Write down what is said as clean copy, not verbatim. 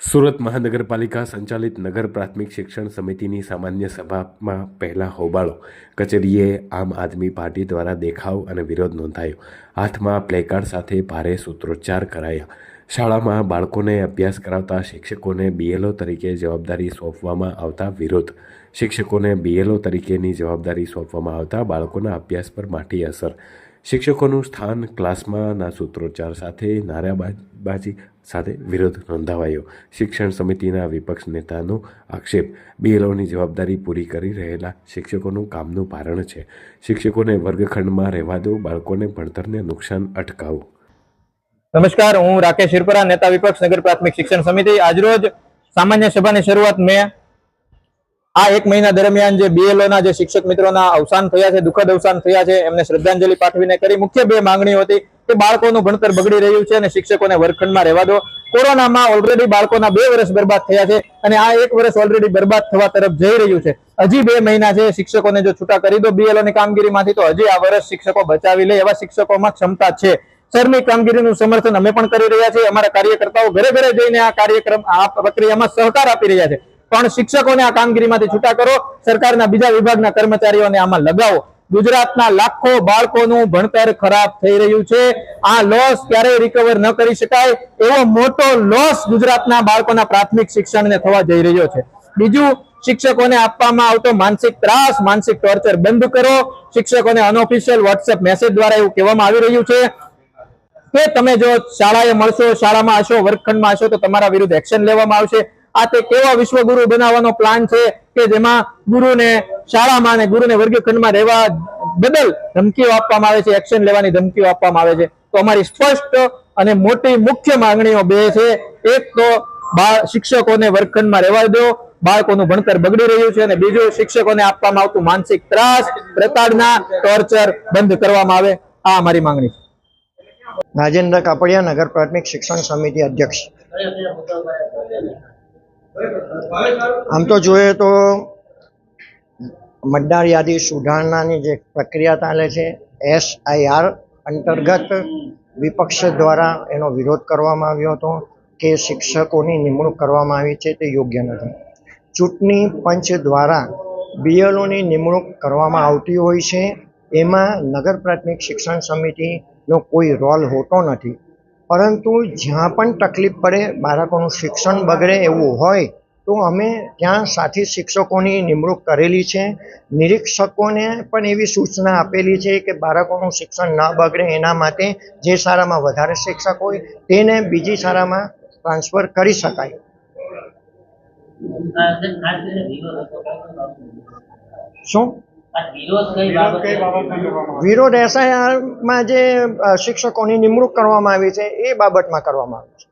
સુરત મહાનગરપાલિકા સંચાલિત નગર પ્રાથમિક શિક્ષણ સમિતિની સામાન્ય સભામાં પહેલા હોબાળો. કચેરીએ આમ આદમી પાર્ટી દ્વારા દેખાવ અને વિરોધ નોંધાયો. હાથમાં પ્લેકાર્ડ સાથે ભારે સૂત્રોચ્ચાર કરાયા. શાળામાં બાળકોને અભ્યાસ કરાવતા શિક્ષકોને બીએલઓ તરીકે જવાબદારી સોંપવામાં આવતા વિરોધ. શિક્ષકોને બીએલઓ તરીકેની જવાબદારી સોંપવામાં આવતા બાળકોના અભ્યાસ પર માઠી અસર. શિક્ષકોનું સ્થાન ક્લાસમાંના સૂત્રોચ્ચાર સાથે નારાબાજી સાથે વિરોધ નોંધાવાયો. શિક્ષણ સમિતિના વિપક્ષ નેતાનો આક્ષેપ, બીએલઓની જવાબદારી પૂરી કરી રહેલા શિક્ષકોનું કામનું ભારણ છે. શિક્ષકોને વર્ગખંડમાં રહેવા દો, બાળકોને ભણતરને નુકસાન અટકાવો. નમસ્કાર, હું રાકેશ શિરપરા, નેતા વિપક્ષ નગર પ્રાથમિક શિક્ષણ સમિતિ. આજરોજ સામાન્ય સભાની શરૂઆત મેં આ એક મહિના દરમિયાન જે બીએલઓના જે શિક્ષક મિત્રોના અવસાન થયા છે, દુઃખદ અવસાન થયા છે, એમને શ્રદ્ધાંજલિ પાઠવીને કરી. મુખ્ય બે માંગણીઓ હતી કે બાળકોનું ભણતર બગડી રહ્યું છે અને શિક્ષકોને વર્ગખંડમાં રહેવા દો. કોરોનામાં ઓલરેડી બાળકોના 2 વર્ષ બરબાદ થયા છે અને આ 1 વર્ષ ઓલરેડી બરબાદ થવા તરફ જઈ રહ્યું છે. હજી 2 મહિના છે. શિક્ષકોને જો છૂટા કરી દો બીએલઓની કામગીરીમાંથી તો હજી આ વર્ષ શિક્ષકો બચાવી લે એવા શિક્ષકોમાં ક્ષમતા છે. સરની કામગીરીનું સમર્થન અમે પણ કરી રહ્યા છીએ. અમારા કાર્યકર્તાઓ ઘરે ઘરે જઈને આ પ્રક્રિયામાં સહકાર આપી રહ્યા છે. પણ શિક્ષકોને આ કામગીરીમાંથી છૂટા કરો. સરકારના બીજા વિભાગના કર્મચારીઓને આમાં લગાવો. ગુજરાતના લાખો બાળકોનું ભણતર ખરાબ થઈ રહ્યું છે. આ લોસ ક્યારેય રિકવર ન કરી શકાય એવો મોટો લોસ ગુજરાતના બાળકોના પ્રાથમિક શિક્ષણને થવા જઈ રહ્યો છે. બીજું, શિક્ષકોને આપવામાં આવતો માનસિક ત્રાસ, માનસિક ટોર્ચર બંધ કરો. શિક્ષકોને અનઓફિશિયલ વોટ્સએપ મેસેજ દ્વારા એવું કહેવામાં આવી રહ્યું છે કે તમે જો શાળાએ મળશો, શાળામાં હશો, વર્ગખંડમાં હશો તો તમારા વિરુદ્ધ એક્શન લેવામાં આવશે. આ તે કેવા વિશ્વગુરુ બનાવવાનો પ્લાન છે કે જેમાં ગુરુને શાળામાં અને ગુરુને વર્ગખંડમાં રહેવા બદલ ધમકીઓ આપવામાં આવે છે, એક્શન લેવાની ધમકીઓ આપવામાં આવે છે. તો અમારી સ્પષ્ટ અને મોટી મુખ્ય માંગણીઓ 2 છે. એક તો શિક્ષકોને વર્ગખંડમાં રહેવા દો, બાળકોનું ભણતર બગડી રહ્યું છે, અને બીજું, શિક્ષકોને આપવામાં આવતું માનસિક ત્રાસ, પ્રતાડના, ટોર્ચર બંધ કરવામાં આવે. આ અમારી માંગણી છે. રાજેન્દ્ર કાપડિયા, નગર પ્રાથમિક શિક્ષણ સમિતિ અધ્યક્ષ. આમ તો જોઈએ તો મતદાર યાદી સુધારણાની જે પ્રક્રિયા ચાલે છે, SIR અંતર્ગત વિપક્ષ દ્વારા એનો વિરોધ કરવામાં આવ્યો હતો કે શિક્ષકોની નિમણૂક કરવામાં આવી છે તે યોગ્ય નથી. ચૂંટણી પંચ દ્વારા બીએલઓની નિમણૂક કરવામાં આવતી હોય છે. એમાં નગર પ્રાથમિક શિક્ષણ સમિતિનો કોઈ રોલ હોતો નથી. પરંતુ જ્યાં પણ તકલીફ પડે, બાળકોનું શિક્ષણ બગડે એવું હોય તો અમે ત્યાં સાથી શિક્ષકોની નિમણૂક કરેલી છે. નિરીક્ષકોને પણ એવી સૂચના આપેલી છે કે બાળકોનું શિક્ષણ ન બગડે એના માટે જે શાળામાં વધારે શિક્ષક હોય તેને બીજી શાળામાં ટ્રાન્સફર કરી શકાય. શું વિરોધ SIRમાં જે શિક્ષકોની નિમણૂક કરવામાં આવી છે એ બાબતમાં કરવામાં આવી છે.